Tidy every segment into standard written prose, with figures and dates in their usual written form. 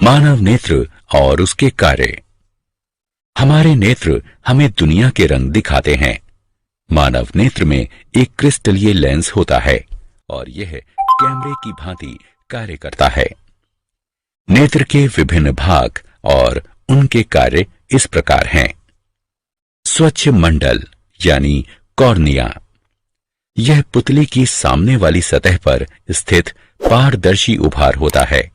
मानव नेत्र और उसके कार्य। हमारे नेत्र हमें दुनिया के रंग दिखाते हैं। मानव नेत्र में एक क्रिस्टलीय लेंस होता है और यह कैमरे की भांति कार्य करता है। नेत्र के विभिन्न भाग और उनके कार्य इस प्रकार हैं। स्वच्छ मंडल यानी कॉर्निया, यह पुतली की सामने वाली सतह पर स्थित पारदर्शी उभार होता है।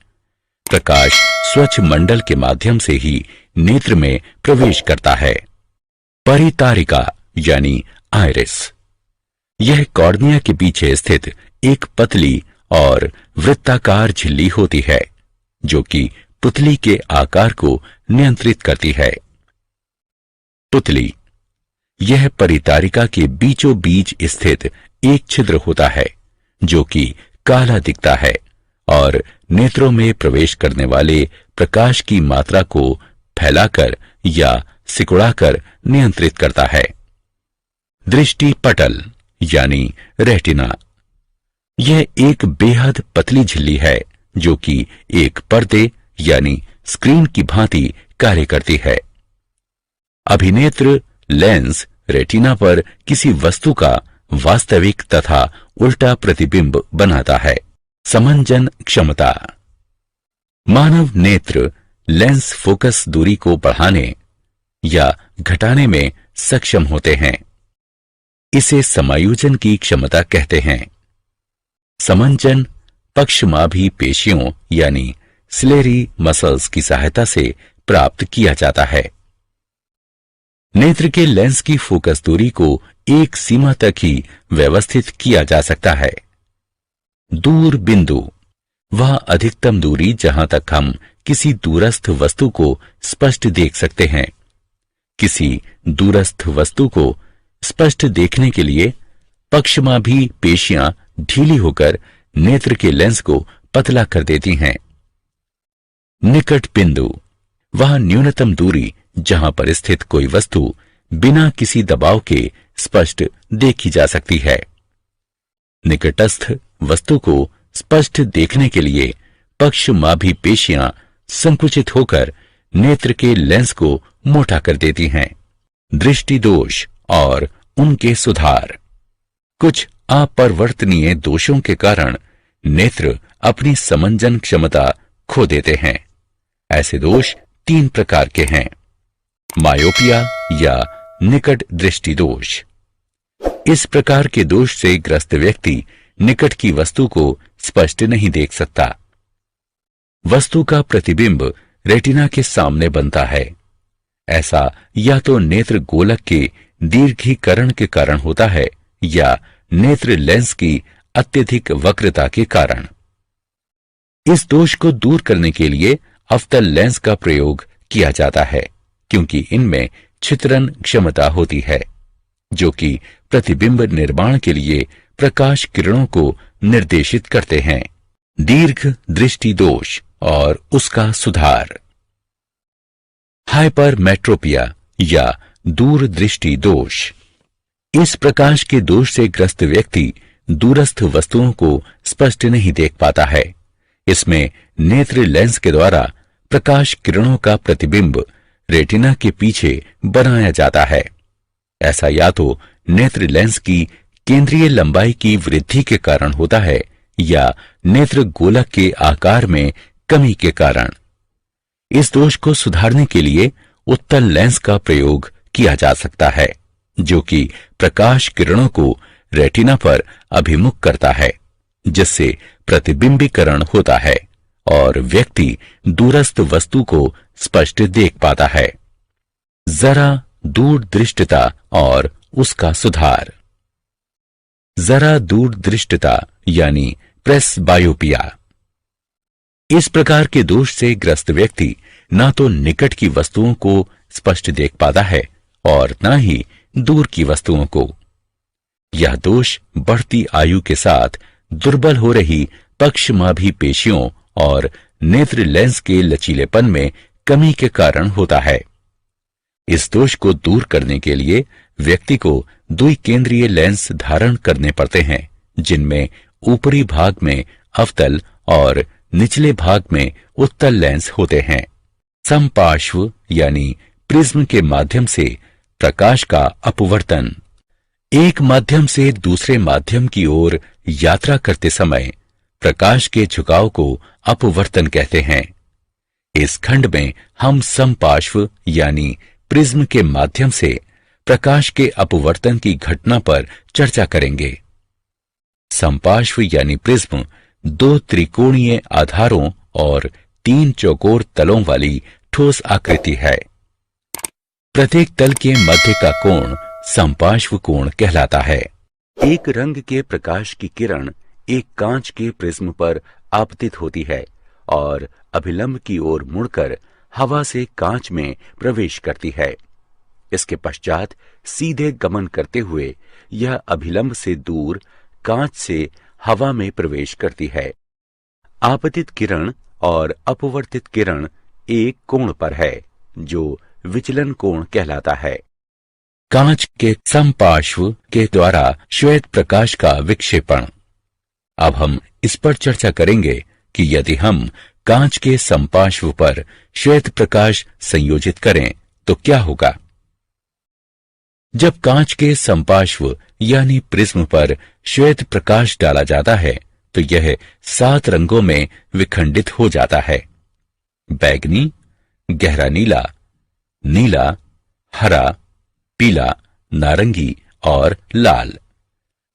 प्रकाश स्वच्छ मंडल के माध्यम से ही नेत्र में प्रवेश करता है। परितारिका यानी आइरिस, यह कॉर्निया के पीछे स्थित एक पतली और वृत्ताकार झिल्ली होती है जो कि पुतली के आकार को नियंत्रित करती है। पुतली, यह परितारिका के बीचों बीच स्थित एक छिद्र होता है जो कि काला दिखता है और नेत्रों में प्रवेश करने वाले प्रकाश की मात्रा को फैलाकर या सिकुड़ाकर नियंत्रित करता है। दृष्टि पटल यानी रेटिना, यह एक बेहद पतली झिल्ली है जो कि एक पर्दे यानी स्क्रीन की भांति कार्य करती है। अभिनेत्र लेंस रेटिना पर किसी वस्तु का वास्तविक तथा उल्टा प्रतिबिंब बनाता है। समंजन क्षमता, मानव नेत्र लेंस फोकस दूरी को बढ़ाने या घटाने में सक्षम होते हैं। इसे समायोजन की क्षमता कहते हैं। समंजन पक्षमाभी पेशियों यानी सिलेरी मसल्स की सहायता से प्राप्त किया जाता है। नेत्र के लेंस की फोकस दूरी को एक सीमा तक ही व्यवस्थित किया जा सकता है। दूर बिंदु, वह अधिकतम दूरी जहां तक हम किसी दूरस्थ वस्तु को स्पष्ट देख सकते हैं। किसी दूरस्थ वस्तु को स्पष्ट देखने के लिए पक्षमाभी पेशियां ढीली होकर नेत्र के लेंस को पतला कर देती हैं। निकट बिंदु, वह न्यूनतम दूरी जहां पर स्थित कोई वस्तु बिना किसी दबाव के स्पष्ट देखी जा सकती है। निकटस्थ वस्तु को स्पष्ट देखने के लिए पक्षमाभी पेशियां संकुचित होकर नेत्र के लेंस को मोटा कर देती हैं। दृष्टि दोष और उनके सुधार, कुछ अपरिवर्तनीय दोषों के कारण नेत्र अपनी समंजन क्षमता खो देते हैं। ऐसे दोष 3 प्रकार के हैं। मायोपिया या निकट दृष्टि दोष, इस प्रकार के दोष से ग्रस्त व्यक्ति निकट की वस्तु को स्पष्ट नहीं देख सकता। वस्तु का प्रतिबिंब रेटिना के सामने बनता है। ऐसा या तो नेत्र गोलक के दीर्घीकरण के कारण होता है या नेत्र लेंस की अत्यधिक वक्रता के कारण। इस दोष को दूर करने के लिए अवतल लेंस का प्रयोग किया जाता है क्योंकि इनमें छिद्रण क्षमता होती है जो कि प्रतिबिंब निर्माण के लिए प्रकाश किरणों को निर्देशित करते हैं। दीर्घ दृष्टि दोष और उसका सुधार, हाइपरमेट्रोपिया या दूर दृष्टि दोष, इस प्रकाश के दोष से ग्रस्त व्यक्ति दूरस्थ वस्तुओं को स्पष्ट नहीं देख पाता है। इसमें नेत्र लेंस के द्वारा प्रकाश किरणों का प्रतिबिंब रेटिना के पीछे बनाया जाता है। ऐसा या तो नेत्र लेंस की केंद्रीय लंबाई की वृद्धि के कारण होता है या नेत्र गोलक के आकार में कमी के कारण। इस दोष को सुधारने के लिए उत्तल लेंस का प्रयोग किया जा सकता है जो कि प्रकाश किरणों को रेटिना पर अभिमुख करता है जिससे प्रतिबिंबीकरण होता है और व्यक्ति दूरस्थ वस्तु को स्पष्ट देख पाता है। जरा दूरदृष्टता और उसका सुधार, जरा दूरदृष्टता यानी प्रेसबायोपिया, इस प्रकार के दोष से ग्रस्त व्यक्ति न तो निकट की वस्तुओं को स्पष्ट देख पाता है और न ही दूर की वस्तुओं को। यह दोष बढ़ती आयु के साथ दुर्बल हो रही पक्षमाभी पेशियों और नेत्र लेंस के लचीलेपन में कमी के कारण होता है। इस दोष को दूर करने के लिए व्यक्ति को द्विकेंद्रीय लेंस धारण करने पड़ते हैं जिनमें ऊपरी भाग में अवतल और निचले भाग में उत्तल लेंस होते हैं। समपार्श्व यानी प्रिज्म के माध्यम से प्रकाश का अपवर्तन। एक माध्यम से दूसरे माध्यम की ओर यात्रा करते समय प्रकाश के झुकाव को अपवर्तन कहते हैं। इस खंड में हम समपार्श्व यानी प्रिज्म के माध्यम से प्रकाश के अपवर्तन की घटना पर चर्चा करेंगे। समपार्श्व यानी प्रिज्म दो त्रिकोणीय आधारों और तीन चौकोर तलों वाली ठोस आकृति है। प्रत्येक तल के मध्य का कोण समपार्श्व कोण कहलाता है। एक रंग के प्रकाश की किरण एक कांच के प्रिज्म पर आपतित होती है और अभिलंब की ओर मुड़कर हवा से कांच में प्रवेश करती है। इसके पश्चात सीधे गमन करते हुए यह अभिलंब से दूर कांच से हवा में प्रवेश करती है। आपतित किरण और अपवर्तित किरण एक कोण पर है जो विचलन कोण कहलाता है। कांच के समपार्श्व के द्वारा श्वेत प्रकाश का विक्षेपण। अब हम इस पर चर्चा करेंगे कि यदि हम कांच के समपार्श्व पर श्वेत प्रकाश संयोजित करें तो क्या होगा। जब कांच के समपार्श्व यानी प्रिज्म पर श्वेत प्रकाश डाला जाता है तो यह 7 रंगों में विखंडित हो जाता है। बैगनी, गहरा नीला, नीला, हरा, पीला, नारंगी और लाल।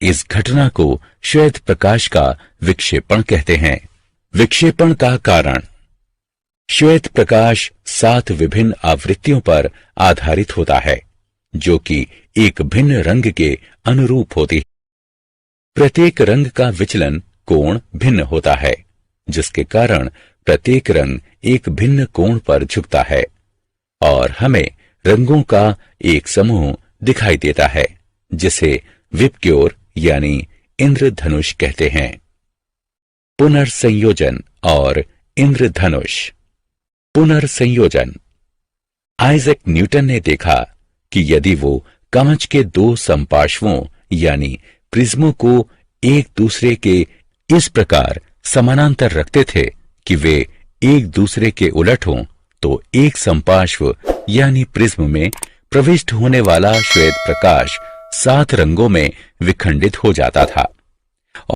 इस घटना को श्वेत प्रकाश का विक्षेपण कहते हैं। विक्षेपण का कारण। श्वेत प्रकाश 7 विभिन्न आवृत्तियों पर आधारित होता है जो कि एक भिन्न रंग के अनुरूप होती है। प्रत्येक रंग का विचलन कोण भिन्न होता है जिसके कारण प्रत्येक रंग एक भिन्न कोण पर झुकता है और हमें रंगों का एक समूह दिखाई देता है जिसे विबग्योर यानी इंद्रधनुष कहते हैं। पुनर्संयोजन और इंद्रधनुष। पुनर्संयोजन। आइजैक न्यूटन ने देखा कि यदि वो कांच के 2 समपार्श्वों यानी प्रिज्मों को एक दूसरे के इस प्रकार समानांतर रखते थे कि वे एक दूसरे के उलट हों तो एक समपार्श्व यानी प्रिज्म में प्रविष्ट होने वाला श्वेत प्रकाश 7 रंगों में विखंडित हो जाता था।